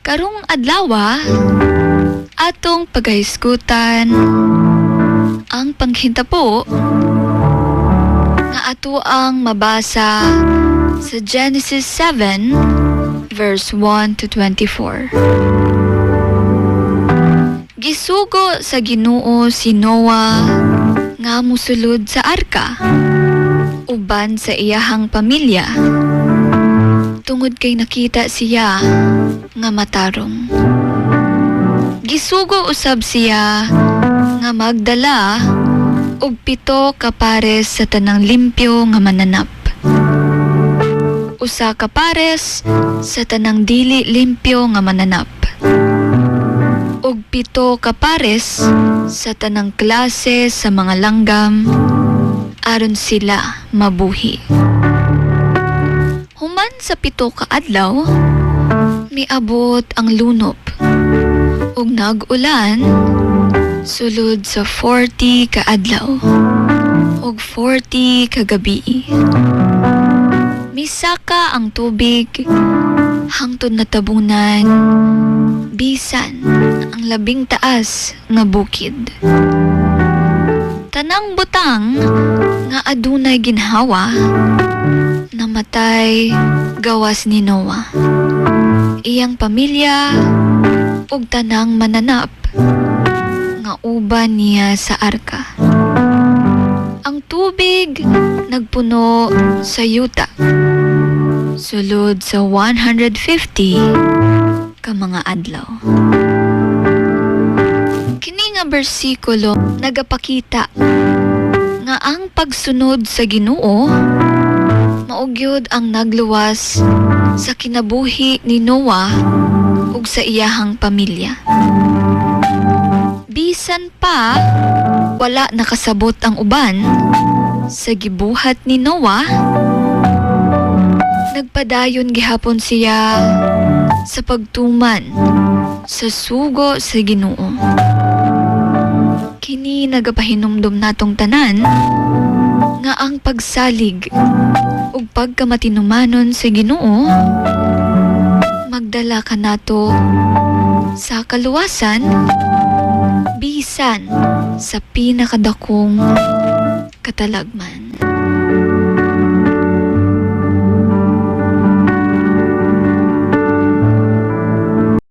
Karong adlaw atong pagahisgutan ang panghintapo nga ato ang mabasa sa Genesis 7 verse 1 to 24. Gisugo sa Ginoo si Noah nga musulod sa arka uban sa iyahang pamilya tungod kay nakita siya nga matarong. Gisugo usab siya nga magdala og 7 ka pares sa tanang limpyo nga mananap. Usa ka pares sa tanang dili limpyo nga mananap. Og 7 ka pares sa tanang klase sa mga langgam aron sila mabuhi. Human sa 7 ka adlaw, miabot ang lunop ug nag-ulan sulod sa 40 ka adlaw ug 40 ka gabi. Misaka ang tubig hangtod natabunan bisan ang labing taas nga bukid. Tanang butang nga adunay ginhawa namatay gawas ni Noah, iyang pamilya ug tanang mananap nga uban niya sa arka. Ang tubig nagpuno sa yuta sulod sa 150 ka mga adlaw. Kini nga bersikulo nagapakita nga ang pagsunod sa Ginoo maugyod ang nagluwas sa kinabuhi ni Noah ug sa iyahang pamilya. Bisan pa wala nakasabot ang uban sa gibuhat ni Noah, nagpadayon gihapon siya sa pagtuman sa sugo sa Ginoo. Kini nagapahinumdum natong tanan nga ang pagsalig ug pagkamatinumanon sa Ginoo magdala ka nato sa kaluwasan bisan sa pinakadakong katalagman.